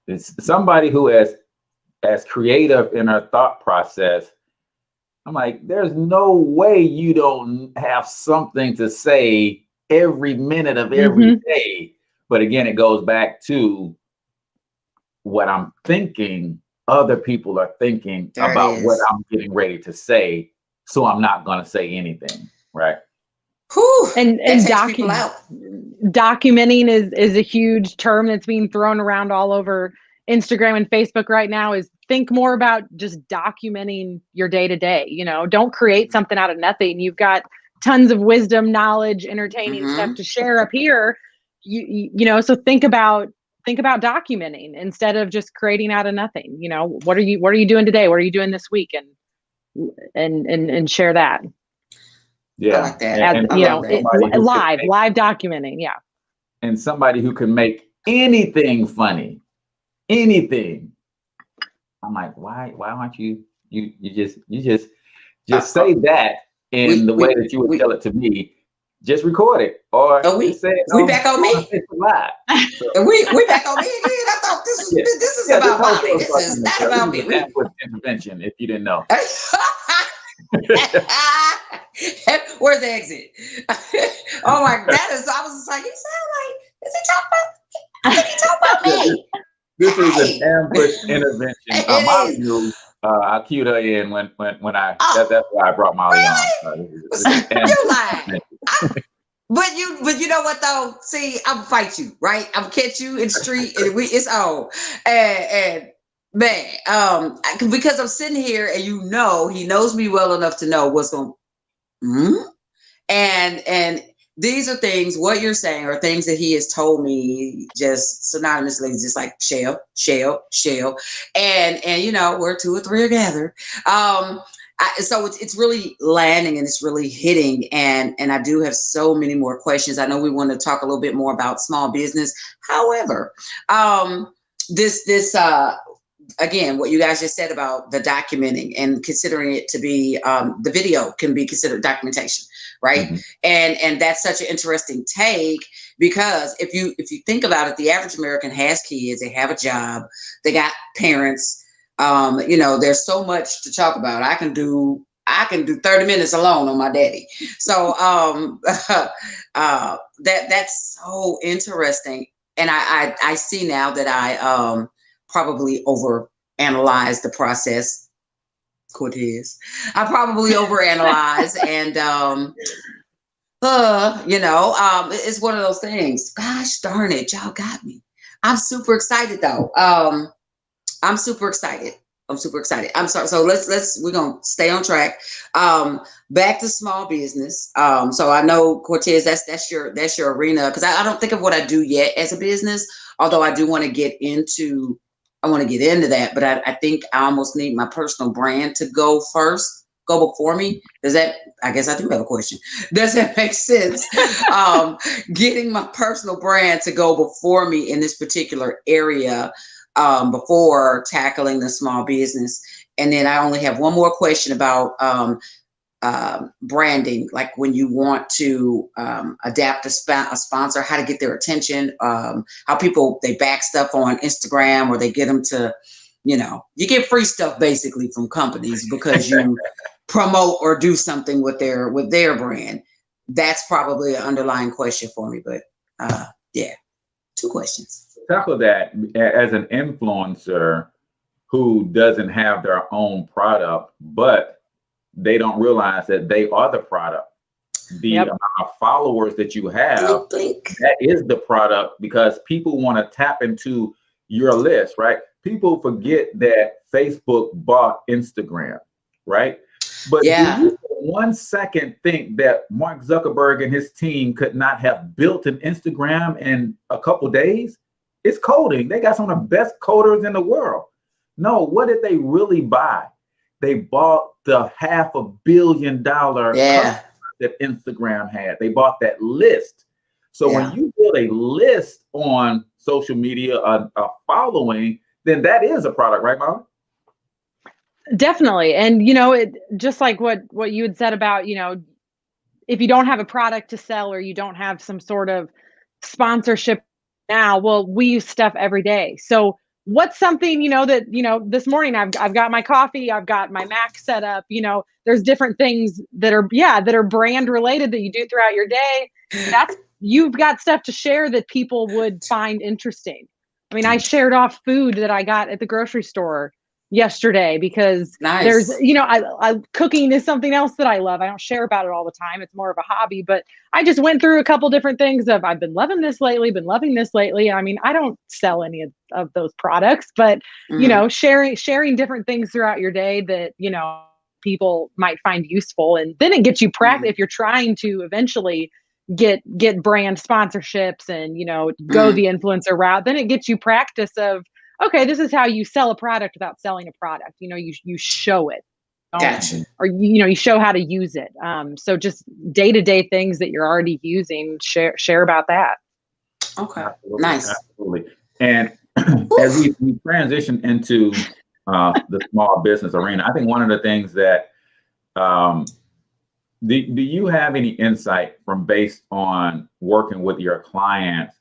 It's somebody who is as creative in her thought process. I'm like, there's no way you don't have something to say every minute of every day. But again, it goes back to what I'm thinking other people are thinking about what I'm getting ready to say. So I'm not going to say anything, right? Whew, and documenting is a huge term that's being thrown around all over Instagram and Facebook right now. Is think more about just documenting your day to day. You know, don't create something out of nothing. You've got tons of wisdom, knowledge, entertaining stuff to share up here. You know, so think about documenting instead of just creating out of nothing. You know, what are you doing today? What are you doing this week? And share that. Yeah, I like that. And you know, live documenting. Yeah. And somebody who can make anything funny, anything. I'm like, why aren't you just say that in the way that you would tell it to me? Just record it, or just say it. We back on me. Live. So, we back on me again. I thought this is about Mollie. This is not about me. Ambush intervention, if you didn't know. Where's the exit? Oh my God, I was just like, you sound like, is he talking about? I think he talking about me. This is an ambush intervention. Mollie knew. I cued her in when I. That's why I brought Mollie on. You lying. But you know what though? See, I'm gonna fight you, right? I'm gonna catch you in the street, and it's on. And man, because I'm sitting here, and you know, he knows me well enough to know what's going. And these are things. What you're saying are things that he has told me just synonymously, just like shell, and you know, where two or three are gathered. So it's really landing and it's really hitting, and I do have so many more questions. I know we want to talk a little bit more about small business. However, this again, what you guys just said about the documenting and considering it to be the video can be considered documentation, right? And that's such an interesting take, because if you think about it, the average American has kids, they have a job, they got parents. You know, there's so much to talk about. I can do 30 minutes alone on my daddy. So that's so interesting. And I see now that I probably overanalyze the process. Cortez. I probably overanalyze, and you know, it's one of those things. Gosh darn it, y'all got me. I'm super excited though. I'm super excited. I'm sorry. So we're gonna stay on track. Back to small business. So I know, Cortez, that's your arena, because I don't think of what I do yet as a business, although I do want to get into that. But I think I almost need my personal brand to go before me. I guess I do have a question. Does that make sense? Getting my personal brand to go before me in this particular area, before tackling the small business. And then I only have one more question about branding, like when you want to adapt a sponsor, how to get their attention, how people, they back stuff on Instagram, or they get them to, you know, you get free stuff basically from companies because you promote or do something with their brand. That's probably an underlying question for me, but yeah, 2 questions. Tackle that as an influencer who doesn't have their own product, but they don't realize that they are the product. The amount of followers that you have, that is the product, because people want to tap into your list, right? People forget that Facebook bought Instagram, right? But Yeah. do you for 1 second think that Mark Zuckerberg and his team could not have built an Instagram in a couple days? It's coding. They got some of the best coders in the world. No, what did they really buy? They bought the $500 million Yeah. that Instagram had. They bought that list. So when Yeah. you build a list on social media, a following, then that is a product, right, Molly? Definitely. And, you know, it just like what you had said about, you know, if you don't have a product to sell or you don't have some sort of sponsorship now, well, we use stuff every day. So what's something, you know, that, you know, this morning I've got my coffee, I've got my Mac set up, you know, there's different things that are, yeah, that are brand related that you do throughout your day. That's, you've got stuff to share that people would find interesting. I mean, I shared off food that I got at the grocery store yesterday because there's, Nice. you know, I cooking is something else that I love. I don't share about it all the time. It's more of a hobby, but I just went through a couple different things of I've been loving this lately, been loving this lately. I mean, I don't sell any of those products, but you know, sharing different things throughout your day that, you know, people might find useful. And then it gets you practice if you're trying to eventually get brand sponsorships and, you know, go the influencer route, then it gets you practice of, okay, this is how you sell a product without selling a product. You know, you show it. Gotcha. Or, you know, you show how to use it. So just day-to-day things that you're already using, share about that. Okay. Absolutely, Nice. absolutely. And as we transition into the small business arena, I think one of the things that do you have any insight from based on working with your clients,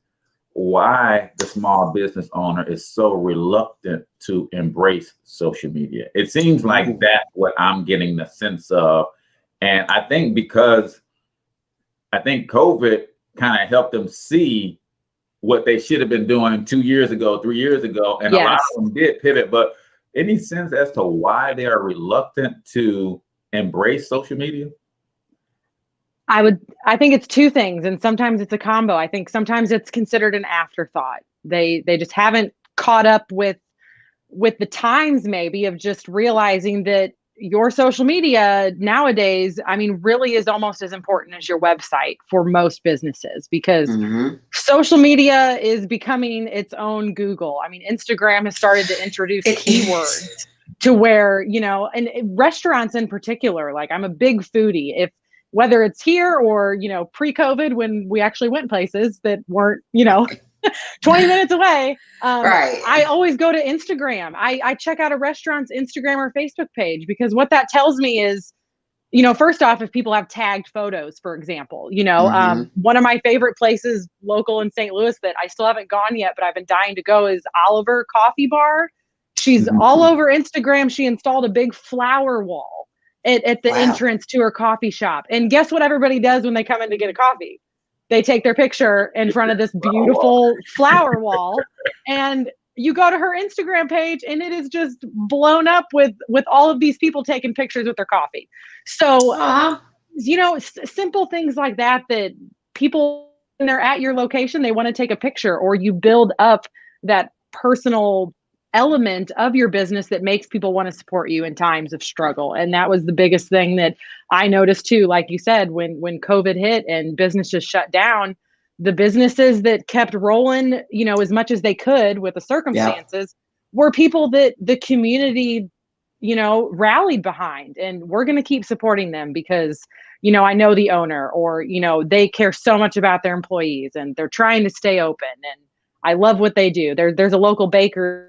why the small business owner is so reluctant to embrace social media? It seems like that's what I'm getting the sense of. And I think because I think COVID kind of helped them see what they should have been doing 2 years ago, 3 years ago. And a lot of them did pivot, but any sense as to why they are reluctant to embrace social media? I think it's two things, and sometimes it's a combo. I think sometimes it's considered an afterthought. They just haven't caught up with the times, maybe, of just realizing that your social media nowadays, I mean, really is almost as important as your website for most businesses, because social media is becoming its own Google. I mean, Instagram has started to introduce keywords to where, you know, and restaurants in particular, like I'm a big foodie. If whether it's here or, you know, pre-COVID when we actually went places that weren't, you know, 20 minutes away. I always go to Instagram. I check out a restaurant's Instagram or Facebook page, because what that tells me is, you know, first off, if people have tagged photos, for example, you know, one of my favorite places local in St. Louis that I still haven't gone yet, but I've been dying to go, is Oliver Coffee Bar. She's all over Instagram. She installed a big flower wall at the entrance to her coffee shop. And guess what everybody does when they come in to get a coffee? They take their picture in front of this beautiful flower wall, and you go to her Instagram page and it is just blown up with all of these people taking pictures with their coffee. So, you know, simple things like that people, when they're at your location, they want to take a picture, or you build up that personal element of your business that makes people want to support you in times of struggle. And that was the biggest thing that I noticed too. Like you said, when COVID hit and businesses shut down, the businesses that kept rolling, you know, as much as they could with the circumstances were people that the community, you know, rallied behind. And we're going to keep supporting them because, you know, I know the owner, or, you know, they care so much about their employees and they're trying to stay open. And I love what they do. There's a local bakery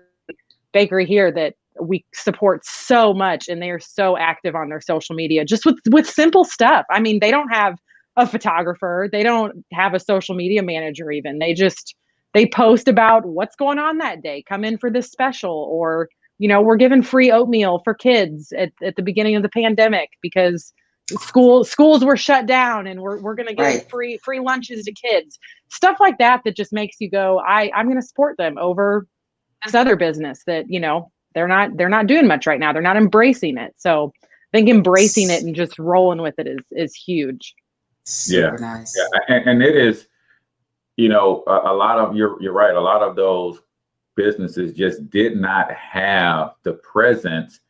here that we support so much, and they are so active on their social media just with simple stuff. I mean, they don't have a photographer, they don't have a social media manager even. They post about what's going on that day. Come in for this special, or, you know, we're giving free oatmeal for kids at the beginning of the pandemic because schools were shut down, and we're going to give free lunches to kids. Stuff like that just makes you go, I'm going to support them over this other business that, you know, they're not doing much right now. They're not embracing it. So I think embracing it and just rolling with it is huge. Super nice. Yeah. And it is, you know, a lot of, you're right. A lot of those businesses just did not have the presence,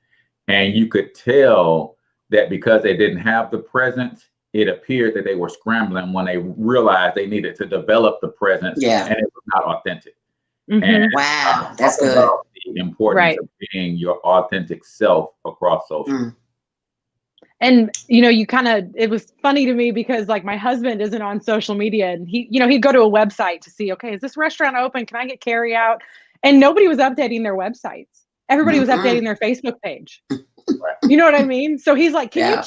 and you could tell that because they didn't have the presence, it appeared that they were scrambling when they realized they needed to develop the presence, Yeah. and it was not authentic. Mhm. And Wow, that's talk good. about the importance Right. of being your authentic self across social. Mm. And it was funny to me because like my husband isn't on social media, and he'd go to a website to see, okay, is this restaurant open? Can I get carry out? And nobody was updating their websites. Everybody was updating their Facebook page. You know what I mean? So he's like, can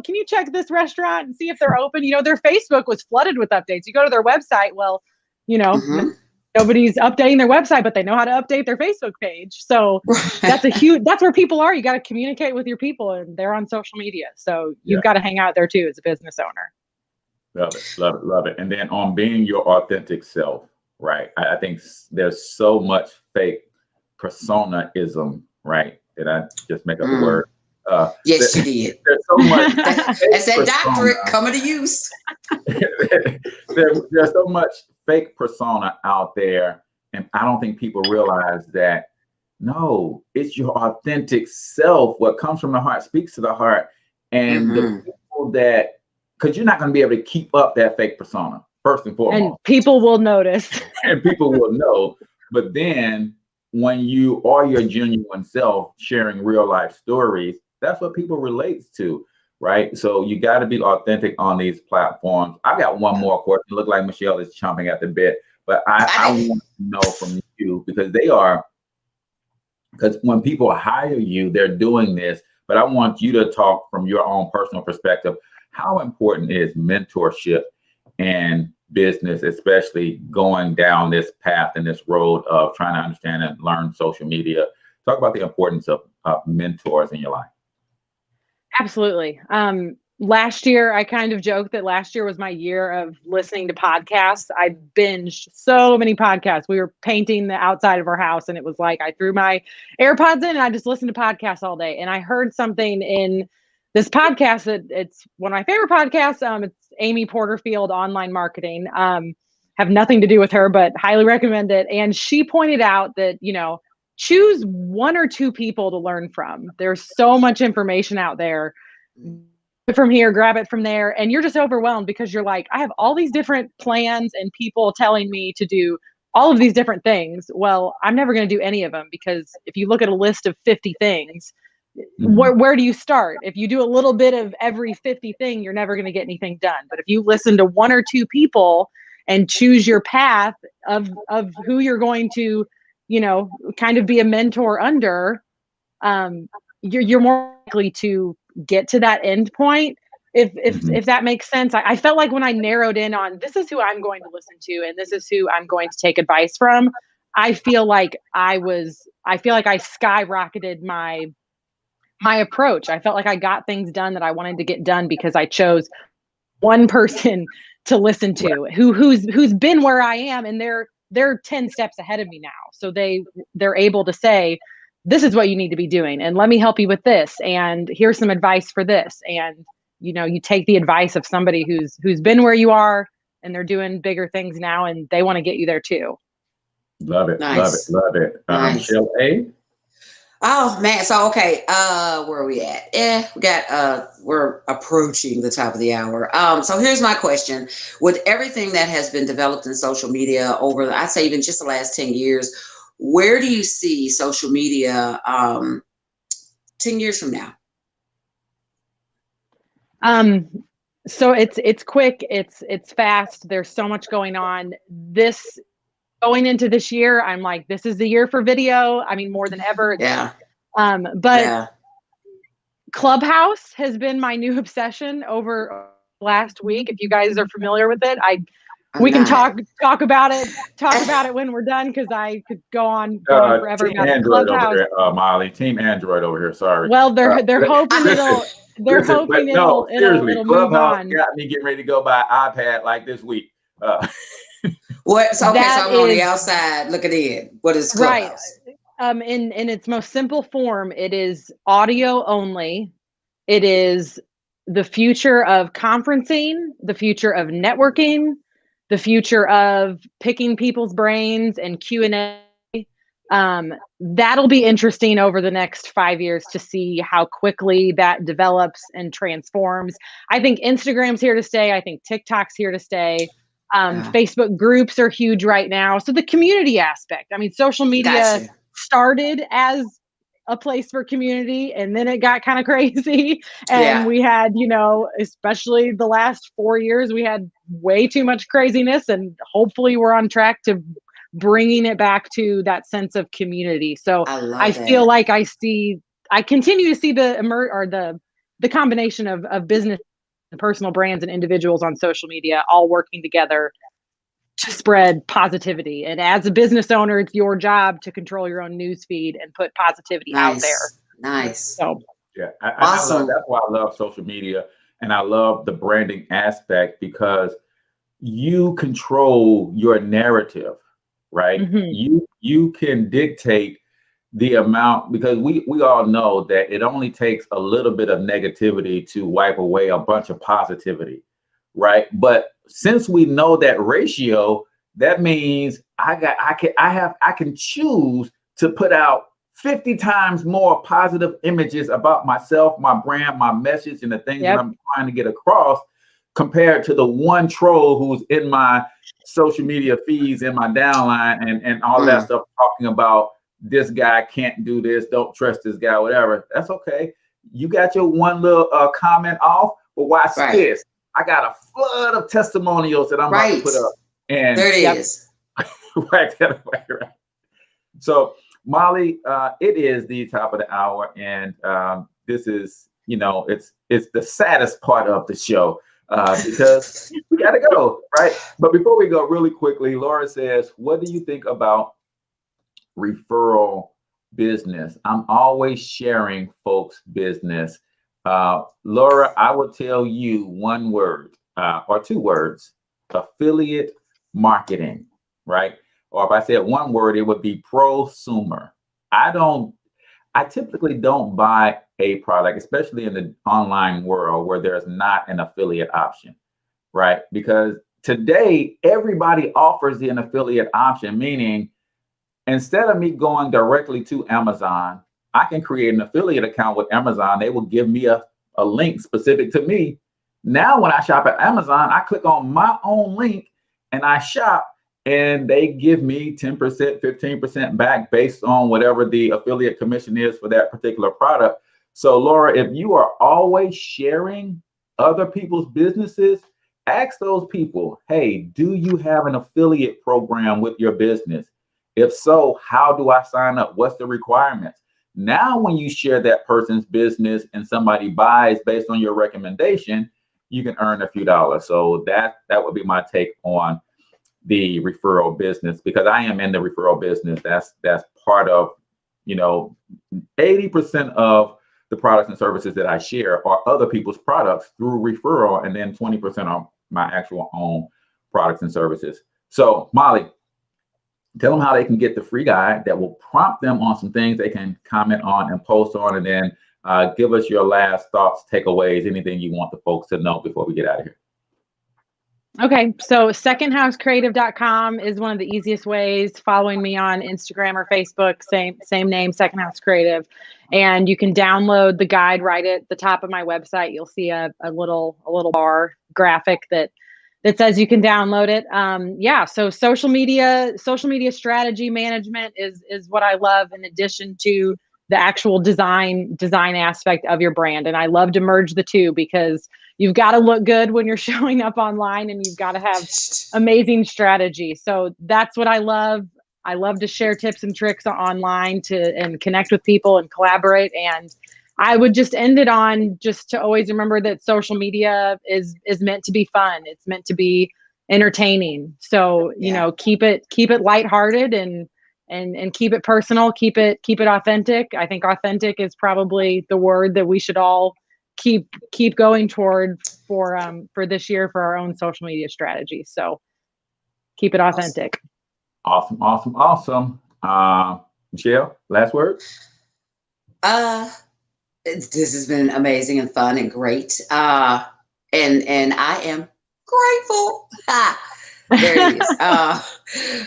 you check this restaurant and see if they're open? Their Facebook was flooded with updates. You go to their website, well, nobody's updating their website, but they know how to update their Facebook page. So that's where people are. You got to communicate with your people, and they're on social media. So you've got to hang out there too as a business owner. Love it, love it, love it. And then on being your authentic self, right? I think there's so much fake persona-ism, right? Did I just make up the word? Yes, you did. There's so much. That's that doctorate coming to use. There's so much fake persona out there, and I don't think people realize that. No, it's your authentic self. What comes from the heart speaks to the heart, and the people that, because you're not going to be able to keep up that fake persona first and foremost, and people will notice, and people will know. But then, when you are your genuine self, sharing real life stories, that's what people relate to, right? So you got to be authentic on these platforms. I got one more question. Look like Michelle is chomping at the bit, but I want to know from you, because when people hire you, they're doing this, but I want you to talk from your own personal perspective. How important is mentorship in business, especially going down this path and this road of trying to understand and learn social media? Talk about the importance of mentors in your life. Absolutely. Last year, I kind of joked that last year was my year of listening to podcasts. I binged so many podcasts. We were painting the outside of our house, and it was like I threw my AirPods in and I just listened to podcasts all day. And I heard something in this podcast that it's one of my favorite podcasts. It's Amy Porterfield, Online Marketing. Have nothing to do with her, but highly recommend it. And she pointed out that, choose one or two people to learn from. There's so much information out there. From here, grab it from there, and you're just overwhelmed because you're like, I have all these different plans and people telling me to do all of these different things. Well, I'm never going to do any of them, because if you look at a list of 50 things, where do you start? If you do a little bit of every 50 thing, you're never going to get anything done. But if you listen to one or two people and choose your path of who you're going to, kind of be a mentor under, you're more likely to get to that end point. If that makes sense. I felt like when I narrowed in on this is who I'm going to listen to and this is who I'm going to take advice from, I feel like I skyrocketed my approach. I felt like I got things done that I wanted to get done because I chose one person to listen to who's been where I am, and they're 10 steps ahead of me now. So they're able to say, this is what you need to be doing, and let me help you with this, and here's some advice for this. And you take the advice of somebody who's been where you are, and they're doing bigger things now, and they want to get you there too. Love it. Nice. Love it. Nice. Michelle A. Oh man, so okay, where are we at? We're approaching the top of the hour. So here's my question: with everything that has been developed in social media over, I'd say even just the last 10 years, where do you see social media 10 years from now? So it's quick, it's fast. There's so much going on. Going into this year, I'm like, this is the year for video. I mean, more than ever. Yeah. Clubhouse has been my new obsession over last week. If you guys are familiar with it, we can talk about it when we're done, because I could go on forever Team about Android Clubhouse. over here, Mollie. Team Android over here. Sorry. Well, they're hoping it'll seriously, move Clubhouse on. got me getting ready to go buy iPad like this week. What? So, okay, so I'm on the is- outside looking in. What is Clubhouse? Right. In its most simple form, it is audio only. It is the future of conferencing, the future of networking, the future of picking people's brains and Q&A. That'll be interesting over the next 5 years to see how quickly that develops and transforms. I think Instagram's here to stay. I think TikTok's here to stay. Facebook groups are huge right now. So the community aspect, I mean, social media started as a place for community, and then it got kind of crazy. And we had, especially the last 4 years, we had way too much craziness, and hopefully we're on track to bringing it back to that sense of community. So I feel like I continue to see the combination of business and personal brands and individuals on social media all working together to spread positivity. And as a business owner, it's your job to control your own news feed and put positivity out there. Nice. So yeah, awesome. That's why I love social media, and I love the branding aspect, because you control your narrative, right? Mm-hmm. You can dictate the amount, because we all know that it only takes a little bit of negativity to wipe away a bunch of positivity, right? But since we know that ratio, that means I can choose to put out 50 times more positive images about myself, my brand, my message, and the things that I'm trying to get across, compared to the one troll who's in my social media feeds, in my downline, and all that stuff, talking about this guy can't do this, don't trust this guy, whatever. That's okay. You got your one little comment off, but watch this. I got a flood of testimonials that I'm about to put up. And there it is. right. So, Mollie, it is the top of the hour, and this is, it's the saddest part of the show, because we got to go, right? But before we go, really quickly, Laura says, what do you think about referral business? I'm always sharing folks' business. Laura, I will tell you one word or two words: affiliate marketing, right? Or if I said one word, it would be prosumer. I typically don't buy a product, especially in the online world where there's not an affiliate option, right? Because today everybody offers an affiliate option, meaning instead of me going directly to Amazon, I can create an affiliate account with Amazon. They will give me a link specific to me. Now, when I shop at Amazon, I click on my own link and I shop, and they give me 10%, 15% back based on whatever the affiliate commission is for that particular product. So, Laura, if you are always sharing other people's businesses, ask those people, hey, do you have an affiliate program with your business? If so, how do I sign up? What's the requirements? Now, when you share that person's business and somebody buys based on your recommendation, you can earn a few dollars. So that would be my take on the referral business, because I am in the referral business. That's part of, 80% of the products and services that I share are other people's products through referral, and then 20% are my actual own products and services. So, Mollie, tell them how they can get the free guide that will prompt them on some things they can comment on and post on, and then give us your last thoughts, takeaways, anything you want the folks to know before we get out of here. Okay, so secondhousecreative.com is one of the easiest ways. Following me on Instagram or Facebook, same name, Second House Creative, and you can download the guide right at the top of my website. You'll see a little bar graphic that says you can download it. So social media strategy management is what I love, in addition to the actual design aspect of your brand. And I love to merge the two, because you've got to look good when you're showing up online, and you've got to have amazing strategy. So that's what I love. I love to share tips and tricks online and connect with people and collaborate. And I would just end it on just to always remember that social media is meant to be fun. It's meant to be entertaining. So, keep it lighthearted and keep it personal, keep it authentic. I think authentic is probably the word that we should all keep going toward for this year for our own social media strategy. So keep it authentic. Awesome. Michelle, last word? This has been amazing and fun and great. And I am grateful There it is.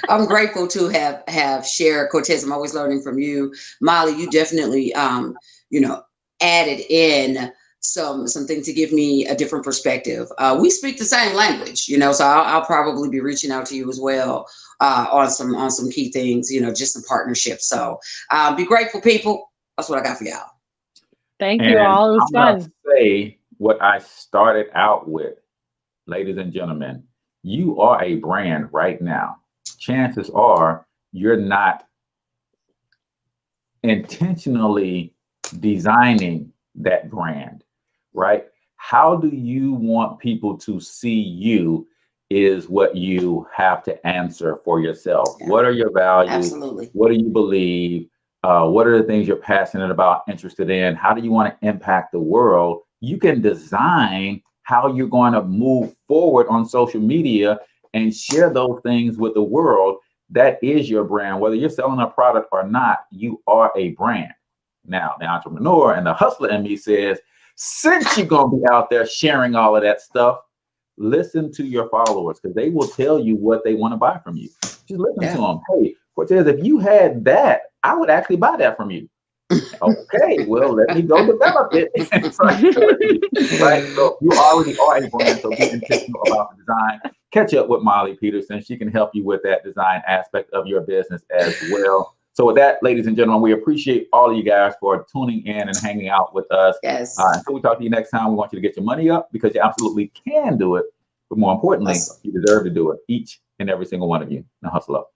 I'm grateful to have shared. Cortez, I'm always learning from you. Mollie, you definitely added in some things to give me a different perspective. We speak the same language, so I'll probably be reaching out to you as well on some key things, just some partnerships. So be grateful, people. That's what I got for y'all. Thank you all. It was I'm fun. Say what I started out with, ladies and gentlemen. You are a brand right now. Chances are you're not intentionally designing that brand, right? How do you want people to see you is what you have to answer for yourself. Yeah. What are your values? Absolutely. What do you believe? What are the things you're passionate about, interested in? How do you want to impact the world? You can design how you're going to move forward on social media and share those things with the world. That is your brand. Whether you're selling a product or not, you are a brand. Now, the entrepreneur and the hustler in me says, since you're going to be out there sharing all of that stuff, listen to your followers because they will tell you what they want to buy from you. Just listen to them. Hey, Cortez, if you had that, I would actually buy that from you. Okay, well, let me go develop it. Right? So you already are a brand, so be intentional about the design. Catch up with Mollie Peterson. She can help you with that design aspect of your business as well. So with that, ladies and gentlemen, we appreciate all of you guys for tuning in and hanging out with us. Yes. Until we talk to you next time, we want you to get your money up because you absolutely can do it. But more importantly, you deserve to do it. Each and every single one of you. Now hustle up.